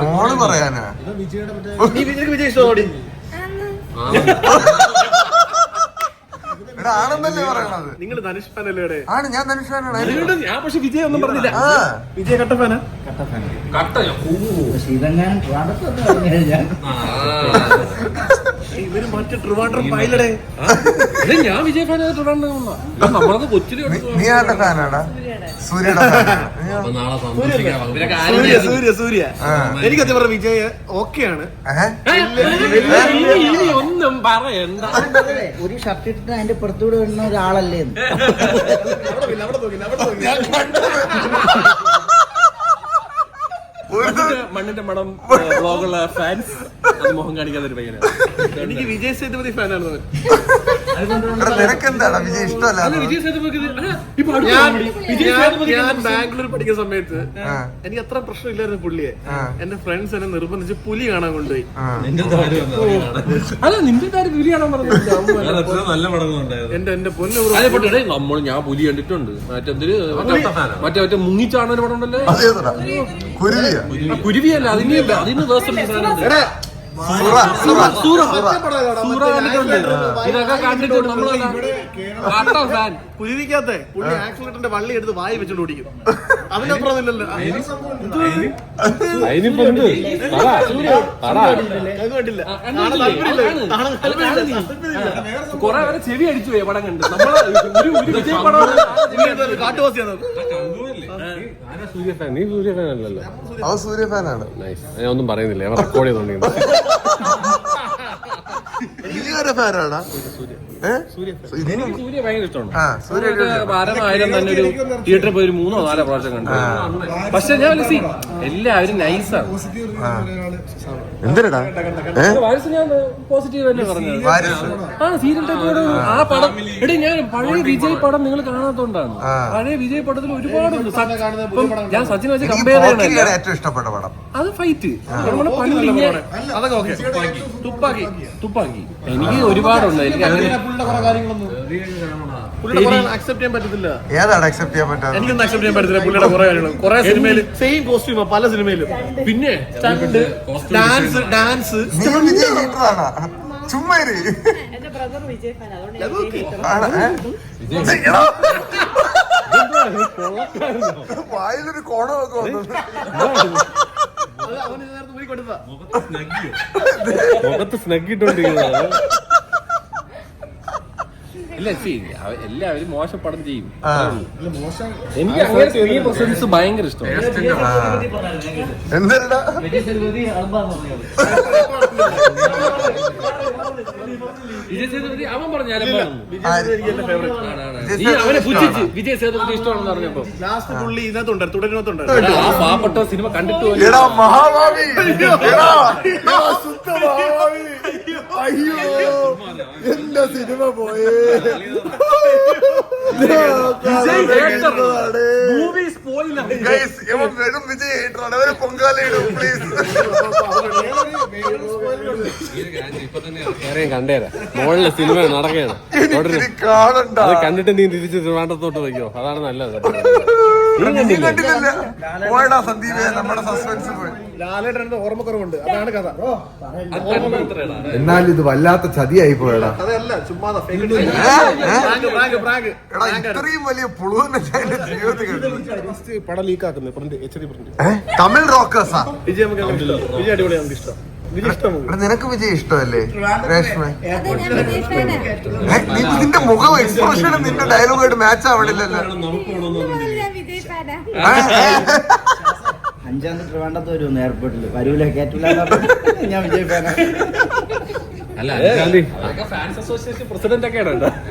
മോള് പറയാനാ വിജയ് ഇഷ്ടത്തോടി ആണെന്നല്ലേ പറയണത്. നിങ്ങൾ ധനുഷ് ഫാനല്ലേ? ആണ്, ഞാൻ ധനുഷ് ഫാനാണ്. ഞാൻ പക്ഷെ വിജയ് ഒന്നും പറഞ്ഞില്ല. വിജയ് കട്ട ഫാനാ. ഇവര് മറ്റേ ട്രിവാൻഡ്രം പൈലടെ. ഞാൻ വിജയ് ഫാൻ നമ്മളത് കൊച്ചിരി. നീ ആരുടെ ഫാനാടാ? സൂര്യയുടെ സൂര്യ. എനിക്ക് സത്യം പറഞ്ഞ വിജയ് ഓക്കെയാണ്. ഒന്നും പറയണ്ട. ഒരു ഷർട്ട് ഇട്ടിട്ട് അതിന്റെ പുറത്തൂടെ വരുന്ന ഒരാളല്ലേ? മണ്ണിന്റെ മണം ബ്ലോഗുള്ള ഫാൻസ് മുഖം കാണിക്കാതൊരു പയ്യന. എനിക്ക് വിജയ് സേതുപതി ഫാനാണ്. നിനക്ക് എന്താണ് വിജയ് ഇഷ്ടമല്ല? ഞാൻ ബാംഗ്ലൂർ പഠിക്കുന്ന സമയത്ത് എനിക്ക് അത്ര പ്രശ്നമില്ലായിരുന്നു പുള്ളിയെ. എന്റെ ഫ്രണ്ട്സ് എന്നെ നിർബന്ധിച്ച് പുലി കാണാൻ കൊണ്ടുപോയി. അല്ല നിന്റെ കാര്യം പുലി കാണാൻ പറഞ്ഞു. എന്റെ പൊന്നു നമ്മൾ ഞാൻ പുലി കണ്ടിട്ടുണ്ട്. മറ്റേ മുങ്ങിച്ചാണൊരു പടം ഉണ്ടല്ലോ, കുരുവിയല്ല. അതിന് ഇതൊക്കെ കണ്ടിട്ട് കുരുവിക്കാത്ത പുള്ളി ആക്സിഡന്റിന്റെ വള്ളി എടുത്ത് വായി വെച്ചോണ്ട് ഓടിക്കും. അതിനപ്പുറം ഇല്ലല്ലോ. കൊറേ വരെ ചെവി അടിച്ചു പോയി പടം കണ്ട്. നമ്മള് കാട്ടുവാസിയാണ്. സൂര്യ ഫാൻ. നീ സൂര്യ ഫാൻ അല്ലല്ലോ? അവൻ സൂര്യ ഫാനാണ്. ഞാൻ ഒന്നും പറയുന്നില്ല, റെക്കോർഡ് ചെയ്തോണ്ടിരുന്നു. ഫാനാണ്. സൂര്യ ഭയങ്കര ഇഷ്ടമാണ്. വാരമായാലും തന്നെ ഒരു തിയേറ്ററിൽ പോയി ഒരു 3 or 4 പ്രാവശ്യം കണ്ടു. പക്ഷെ ഞാൻ എല്ലാവരും നൈസാണ്. എന്തിനാ വാരിസ് ഞാൻ പോസിറ്റീവ് തന്നെ പറഞ്ഞത്. സീരിയൽ ടൈപ്പോട് ആ പടം എടേ ഞാൻ പഴയ വിജയ് പടം നിങ്ങൾ കാണാത്തോണ്ടാണ്. പഴയ വിജയ് പടത്തിൽ ഒരുപാടുണ്ട്. ഞാൻ സച്ചിനെ വെച്ച് കമ്പയർ ചെയ്യണ ഏറ്റവും ഇഷ്ടപ്പെട്ട പടം അത് ഫൈറ്റ്. നമ്മള് പണ്ട് തുപ്പാക്കി എനിക്ക് ഒരുപാടുണ്ട്. എനിക്ക് അക്സെപ്റ്റ് ചെയ്യാൻ പറ്റത്തില്ല. ഏതാണ് അക്സെപ്റ്റ് ചെയ്യാൻ പറ്റാ? എനിക്കൊന്നും അക്സെപ്റ്റ് ചെയ്യാൻ പറ്റത്തില്ല. പുള്ളിയുടെ കുറെ കാര്യങ്ങൾ കുറെ സിനിമയില് സെയിം കോസ്റ്റ്യൂമാ പല സിനിമയിലും. പിന്നെ ഡാൻസ് ചുമ്മാ വായിലൊരു കോണമൊക്കെ വന്നു. മുഖത്ത് സ്നഗ്ഗിട്ടോണ്ടിരിക്കുന്നത്. ഇല്ല എല്ലാവരും മോശം പടം ചെയ്യും. എനിക്ക് അങ്ങനെ സ്ക്രീൻ പ്രസൻസ് ഭയങ്കര ഇഷ്ടമാണ്. എന്താ വിജയ് സേതുപതി അവൻ പറഞ്ഞാലും അവനെ പുച്ഛിച്ച് വിജയ് സേതുപതി ഇഷ്ടമാണെന്ന് പറഞ്ഞപ്പോ ലാസ്റ്റ് പുള്ളി ഇതിനകത്തുണ്ട് തുടരുന്നതുണ്ട്. ആ പാവപ്പെട്ട സിനിമ കണ്ടിട്ട് മഹാഭാവി. അയ്യോ എന്റെ സിനിമ പോയേ. വെറും വിജയ് ഹേറ്ററാണ്. അവര് പൊങ്കാലയിടും പ്ലീസ്. കണ്ടേരാ മോളിലെ സിനിമ നടക്കുകയാണ്. കാണണ്ട. അത് കണ്ടിട്ട് നീ തിരിച്ച് ട്രിവാൻഡ്രത്തോട്ട് വയ്ക്കോ, അതാണ് നല്ലത്. നീ കണ്ടില്ലല്ല പോയടാ സന്ദീപേ, നമ്മുടെ സസ്പെൻസ് പോയി. ലാലേട്ടന്റെ ഓർമ്മക്കുറവുണ്ട്, അതാണ് കഥ. എന്നാൽ ഇത് വല്ലാത്ത ചതിയായി പോയടാ. അതല്ല ചുമ്മാ ഇത്രയും വലിയ പുളുവിനെ എന്റെ ജീവിതത്തിൽ കണ്ടില്ല. പടം ലീക്കാക്കുന്നത് പ്രിന്റ് HD പ്രിന്റ്. തമിഴ് റോക്കേഴ്സാ. വിജയ് വിജയ് അടിപൊളിയാണ്, നമുക്ക് ഇഷ്ടം. വിജയ് ഇഷ്ടം. നിനക്ക് വിജയ് ഇഷ്ടമല്ലേ രേഷ്മ? നീ നിന്റെ മുഖം എക്സ്പ്രഷനും നിന്റെ ഡയലോഗായിട്ട് മാച്ച് ആവണില്ലല്ലോ. 5 ട്രിവാൻഡ്രത്ത് വരുന്നു എയർപോർട്ടിൽ, വരൂല കേട്ടില്ല. ഞാൻ വിജയ് ഫാനാ. ഫാൻസ് അസോസിയേഷൻ പ്രസിഡന്റ് ഒക്കെ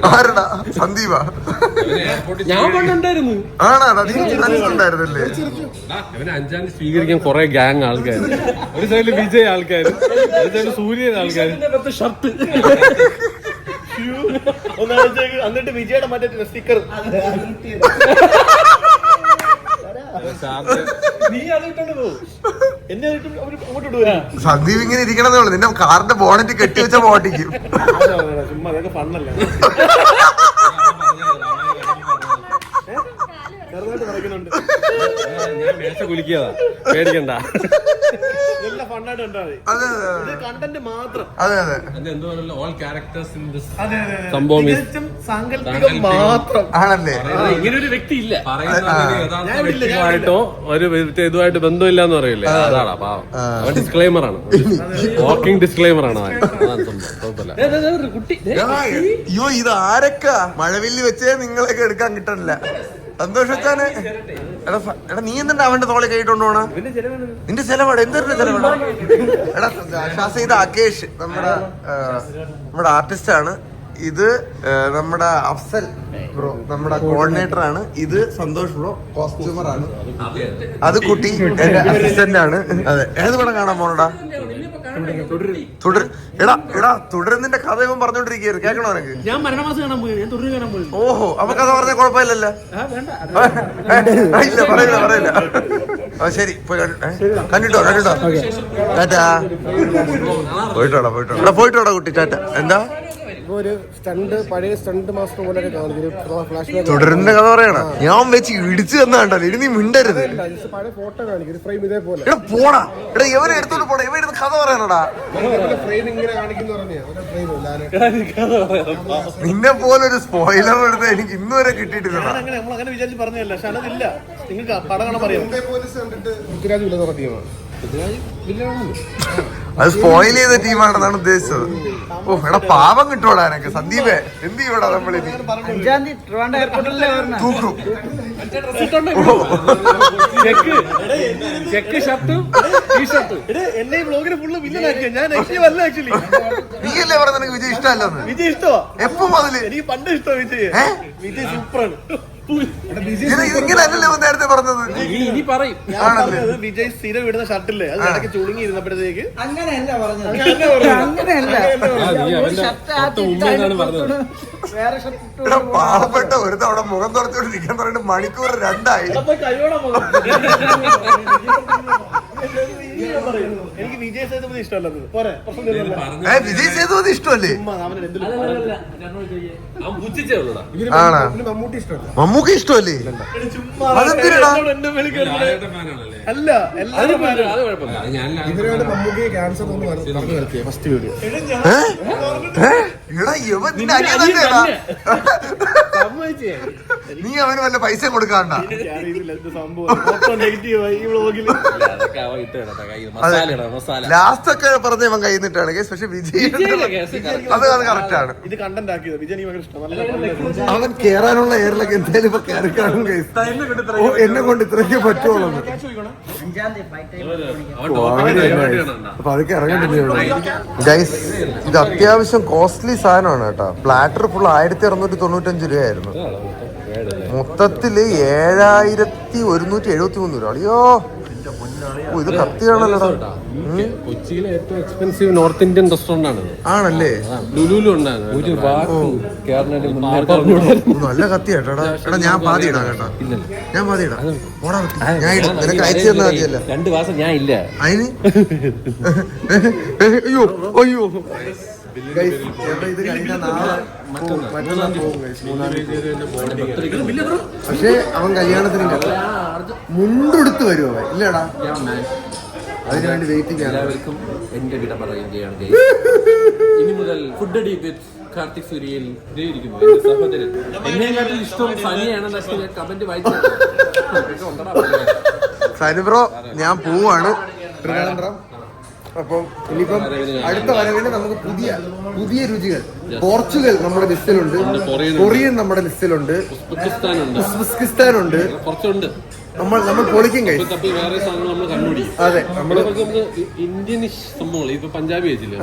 ആരടാ? സന്ദീപാ? ഞാൻ പണ്ടുണ്ടായിരുന്നു. ആണാടാ, നീ ഉണ്ടായിരുന്നല്ലേ? അവന് 5-ാം തീയതി സ്വീകരിക്കാൻ കുറെ ഗ്യാങ് ആൾക്കാർ. ഒരു സൈഡിൽ വിജയ് ആൾക്കാർ, ഒരു സൈഡിൽ സൂര്യൻ ആൾക്കാർ. ഷർട്ട് എന്നിട്ട് വിജയുടെ മറ്റേ സ്റ്റിക്കർ നീ അതിട്ടുണ്ട് പോകും. എന്നെ അങ്ങോട്ട് ഇടുക. സന്ദീപ് ഇങ്ങനെ ഇരിക്കണതേ ഉള്ളു. നിന്റെ കാറിന്റെ ബോണറ്റ് കെട്ടിവെച്ച പോട്ടിക്കും. ചുമ്മാ അതൊക്കെ ഫണ്ണല്ല. ചെറുതായിട്ട് പറയുന്നുണ്ട്. ഞാൻ മേശ കുലിക്കതാ, പേടിക്കണ്ട. എല്ലാം ഫണ്ണായിട്ട് കണ്ടാ മതി. ഇത് കണ്ടന്റ് മാത്രം. അതെ അതെ, ഓൾ ക്യാരക്ടേഴ്സ് ഇൻ ദിസ് അതെ സംഭവം സാങ്കല്പികം മാത്രം ആണല്ലേ? ഇങ്ങനെ ഒരു വ്യക്തി ഇല്ല. വ്യക്തിയുമായിട്ടോ ഒരു ഇതുമായിട്ട് ബന്ധമില്ലാന്ന് പറയില്ലേ, അതാണ് പാവം. അവൻ ഡിസ്ക്ലൈമർ ആണ്, വാക്കിംഗ് ഡിസ്ക്ലൈമർ ആണ്. അതാണ് സംഭവം. കുട്ടി അയ്യോ, ഇത് ആരൊക്കെ മഴവില്ലി വെച്ചേ നിങ്ങളൊക്കെ എടുക്കാൻ കിട്ടണില്ല. സന്തോഷിച്ചാന് എടാ, നീ എന്തിനാ അവന്റെ തോളെ കൈയിട്ടോണ്ട് പോണ? നിന്റെ ചെലവാട് എന്തൊരു ചെലവാടാ? എടാ ഷാസ, ഇത് അകേഷ് നമ്മുടെ ആർട്ടിസ്റ്റ് ആണ്. ഇത് നമ്മുടെ അഫ്സൽ ബ്രോ നമ്മുടെ കോർഡിനേറ്റർ ആണ്. ഇത് സന്തോഷ് ബ്രോ കോസ്റ്റ്യൂമർ ആണ്. അത് കുട്ടി എന്റെ അസിസ്റ്റന്റ് ആണ്. അതെ, ഏത് പടം കാണാൻ പോണടാ? എടാ തുടരുന്നതിന്റെ കഥ ഇവൻ പറഞ്ഞോണ്ടിരിക്കുകയായിരുന്നു. കേൾക്കണോ നിനക്ക്? ഞാൻ മരണമാസം കാണാൻ പോയി, ഞാൻ തുടർന്ന് കാണാൻ പോയി. ഓഹോ, അപ്പൊ കഥ പറഞ്ഞ കുഴപ്പമില്ലല്ലോ. ഇല്ല, പറയില്ല. ശരി, കണ്ടിട്ടോ ടാറ്റാ. പോയിട്ടോടാ കുട്ടി, ടാറ്റ. എന്താ ഒരു സ്റ്റണ്ട്, പഴയ സ്റ്റണ്ട് മാസ്റ്റർ പോലെ കാണിക്കും. തുടരുന്ന കഥ പറയണ ഞാൻ വെച്ച് ഇടിച്ചു തന്നാണ്ടല്ലോ. ഇനി നീ മിണ്ടരുത്. പഴയ ഫോട്ടോ കാണിക്കും, ഫ്രെയിം ഇതേപോലെ. എടാ പോടാ, എടാ ഇവരെ എടുത്തോണ്ട് പോടാ. ഇവ എടുത്ത് കഥ പറയാനടാ. ഫ്രെയിം ഇങ്ങനെ കാണിക്കുന്ന നിന്നെ പോലെ ഒരു സ്പോയിലർ എടുത്ത് എനിക്ക് ഇന്നുവരെ കിട്ടിയിട്ടില്ല. അങ്ങനെ വിചാരിച്ച് പറഞ്ഞതല്ല, പക്ഷെ അതില്ല. നിങ്ങൾക്ക് പടം കാണാൻ പറയാം. പൃഥ്വിരാജ് വില തുറന്ന ടീമാണ്. അത് സ്പോയിൽ ചെയ്ത ടീമാണെന്നാണ് ഉദ്ദേശിച്ചത്. ഓ എടാ, പാവം കിട്ടോടാ എനക്ക്. സന്ദീപേ, എന്ത് ചെയ്യൂടാ നമ്മളിനി? 5 ട്രിവാൻഡ്രം എയർപോർട്ടിലല്ലേ പറഞ്ഞ തൂക്കും. എന്നെ ഈ ബ്ലോഗിന് ഫുള്ള് വില്ലനാക്കിയ ഞാൻ ആക്ച്വലി. നീയല്ലേ പറഞ്ഞ നിനക്ക് വിജയ് ഇഷ്ടമല്ലെന്ന്? വിജയ് ഇഷ്ടമാ. എപ്പോ മുതല്? എനിക്ക് പണ്ട് ഇഷ്ടമാണ് വിജയ്. വിജയ് സൂപ്പറാണ്. ഇങ്ങനെ അല്ലല്ലേ നേരത്തെ പറഞ്ഞത്? ഇനി പറയും. ഞാൻ പറഞ്ഞത് വിജയ് സ്ഥിരം ഇടുന്ന ഷർട്ടില്ലേ, അത് ഇടയ്ക്ക് ചുളുങ്ങി ഇരുന്നപ്പോഴത്തേക്ക് അങ്ങനെയല്ല പറഞ്ഞത്. വേറെ ഷർട്ട് പാവപ്പെട്ട ഒരു തവണ മുഖം തുറച്ചോണ്ടിരിക്കാൻ പറഞ്ഞിട്ട് മണിക്കൂർ 2 എനിക്ക് വിജയ് സേതുപതി ഇഷ്ടമല്ലത്. പോരെ, വിജയ് സേതുപതി ഇഷ്ടമല്ലേ? ആണോ? മമ്മൂട്ടി ഇഷ്ടമല്ല. മമ്മൂക്ക് ഇഷ്ടമല്ലേ? അതെന്തിനാ? അല്ല, എല്ലാവരും ഇതിനാണ് മമ്മൂക്കി ക്യാൻസർ ഒന്ന് പറഞ്ഞു നിർത്തിയ ഫസ്റ്റ് വീഡിയോ. നീ അവന് വല്ല പൈസ കൊടുക്കാണ്ട. ലാസ്റ്റ് ഒക്കെ പറഞ്ഞ ഇവൻ കൈ നിട്ടാണ്. പക്ഷെ വിജയ് അത് കറക്റ്റ് ആണ്. ഇത് കണ്ടന്റ് ആക്കിയത് വിജയ് ഭയങ്കര ഇഷ്ടം. അവൻ കേറാനുള്ള എയറിലൊക്കെ എന്തായാലും ഇപ്പൊ കയറി കാണും. എന്നെ കൊണ്ട് ഇത്രയൊക്കെ പറ്റുള്ളൂ. 5 അപ്പൊ അതൊക്കെ ഇറങ്ങണ്ടില്ല ഗൈസ്. ഇത് അത്യാവശ്യം കോസ്റ്റ്ലി സാധനമാണ് കേട്ടോ. പ്ലാറ്റർ ഫുൾ 1695 രൂപയായിരുന്നു. മൊത്തത്തില് 7173 രൂപ. അയ്യോ, ഇത് കത്തിയാണല്ലോടാ. കൊച്ചിയിലെ ഏറ്റവും എക്സ്പെൻസീവ് നോർത്ത് ഇന്ത്യൻ റെസ്റ്റോറന്റ് ആണ്. ആണല്ലേ? ലുലുലും ഉണ്ടായിരുന്നു. നല്ല കത്തിയാട്ടാ. എടാ ഞാൻ പാതി ഇടാം കേട്ടോ. ഞാൻ പാതി ഇടാം. നിനക്ക് അയച്ചു തന്നാ മതിയല്ല. 2 മാസം ഞാൻ ഇല്ല അതിന്. അയ്യോ Guys, ഇത് കഴിഞ്ഞ നാളെ മറ്റന്നാൾ പോകും guys, മൂന്നാറിൽ. പക്ഷേ അവൻ കല്യാണത്തിന് മുണ്ടെടുത്ത് വരുമോ അവൻ ഇല്ലടാ, അതിനുവേണ്ടി വെയിറ്റിംഗ് ആണ്. എല്ലാവർക്കും എന്റെ വിട പറയുകയാണ്. ഇനി മുതൽ ഫുഡ് അടി വിത്ത് കാർത്തിക് സൂര്യയിൽ ഇരിക്കുന്നു എന്റെ സഹോദരൻ. എന്നെക്കാട്ടിൽ ഇഷ്ടം സനിയാണെന്ന് ഞാൻ കമന്റ് വായിച്ചു. സനി ബ്രോ ഞാൻ പോവാണ് ട്രിവാൻഡ്രം. അപ്പം ഇനിയിപ്പം അടുത്ത വരവിന് നമുക്ക് പുതിയ രുചികൾ. പോർച്ചുഗൽ നമ്മുടെ ലിസ്റ്റിലുണ്ട്, കൊറിയൻ നമ്മുടെ ലിസ്റ്റിലുണ്ട്, ഉസ്ബെക്കിസ്ഥാനുണ്ട്. കുറച്ചുണ്ട് നമ്മൾ പൊളിക്കും കഴിയും. വേറെ സാധനങ്ങൾ നമ്മൾ കണ്ടുപിടിക്കും. അതെ, നമ്മള് ഇന്ത്യനിഷ് സംഭവങ്ങൾ. ഇപ്പൊ പഞ്ചാബി വെച്ചില്ലേ,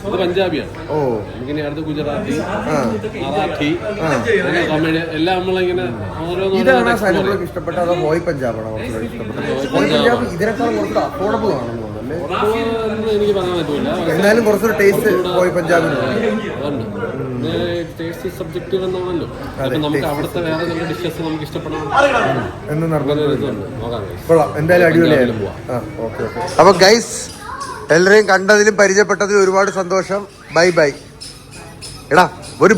ഇത് പഞ്ചാബിയാണ്. ഓ, നമുക്കിനി അടുത്ത് ഗുജറാത്തി, മറാഠി, തമിഴ് എല്ലാം നമ്മളിങ്ങനെ ഇതാണ് സൈനികർക്ക് ഇഷ്ടപ്പെട്ട. അതോ ഹോയ് പഞ്ചാബാണോ കുറച്ചുകൂടെ ഇഷ്ടപ്പെട്ടത്? ഹോയ് പഞ്ചാബ് ഇതിനേക്കാളും കുറച്ചുകൂടെ അഫോർഡബിൾ ആണെന്ന് തോന്നുന്നു. എനിക്ക് പറയാൻ പറ്റൂല, എന്നാലും കുറച്ചൊരു ടേസ്റ്റ് ഹോയ് പഞ്ചാബിന് ടേസ്റ്റ് സബ്ജക്റ്റീവ് എന്നാണല്ലോ. അപ്പൊ നമുക്ക് അവിടുത്തെ വേറെ ചില ഡിഷസ് നമുക്ക് ഇഷ്ടപ്പെടണം എന്ന് കൊള്ളാം. എന്തായാലും അടിപൊളിയായിരുന്നു. അപ്പൊ ഗൈസ്, എല്ലാരെയും കണ്ടതിലും പരിചയപ്പെട്ടതിലും ഒരുപാട് സന്തോഷം. Bye bye. എടാ ഒരു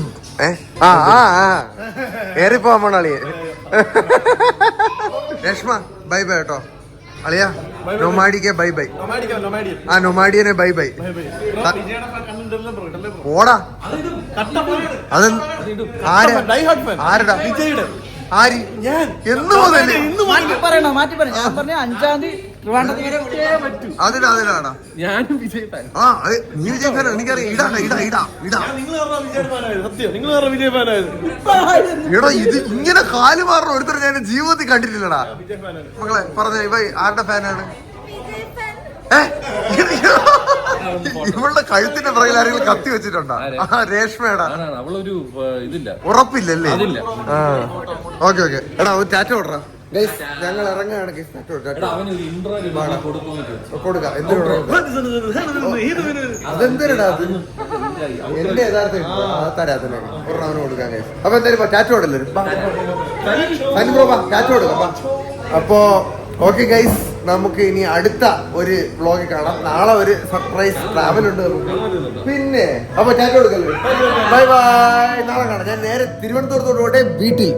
ഏറിപ്പോവാൻ അളിയെ. രേഷ്മ ബൈ ബൈ കേട്ടോ അളിയ. നൊമാഡിക്ക് ബൈ ബൈ. നൊമാഡിയനെ ബൈ ബൈ. ഓടാ അത് ആരടാ ആര് എന്ന് മുതലേ മാറ്റി പറയണം. ഞാൻ പറഞ്ഞ 5-ാം തീയതി അതിനാടാ ഞാനും വിജയ് ഫാൻ. നീ വിജയ് ഫാൻ എനിക്കറിയാം. എടാ ഇത് ഇങ്ങനെ കാല് മാറണം ഒരുത്തർ ഞാൻ ജീവിതത്തിൽ കണ്ടിട്ടില്ലടാ. മക്കളെ പറഞ്ഞ ഇവ ആരുടെ ഫാനാണ്? ഇവളുടെ കഴുത്തിന്റെ പുറകിൽ ആരെങ്കിലും കത്തി വെച്ചിട്ടുണ്ടോ? രേഷ്മയുടെ അവളൊരു ഇതില്ല, ഉറപ്പില്ലല്ലേ? ഓക്കെ എടാ ഒരു ടാറ്റ ഓടറാ. ഞങ്ങൾ ഇറങ്ങുകയാണ്. കൊടുക്കാം. അതെന്തരടാ അത് എന്റെ യഥാർത്ഥ തരാത്തന്നെ ഒരെണ്ണവന് കൊടുക്കാൻ. അപ്പൊ എന്തായാലും ടാറ്റ ഓടല്ലേ ടാറ്റ കൊടുക്കാം. അപ്പോ ഓക്കെ ഗൈസ്, നമുക്ക് ഇനി അടുത്ത ഒരു വ്ളോഗിൽ കാണാം. നാളെ ഒരു സർപ്രൈസ് ട്രാവൽ ഉണ്ട് നമുക്ക്. പിന്നെ അപ്പൊ ടാറ്റ കൊടുക്കല്ലേ. Bye bye. നാളെ കാണാം. ഞാൻ നേരെ തിരുവനന്തപുരത്തോട്ട് പോട്ടെ വീട്ടിൽ.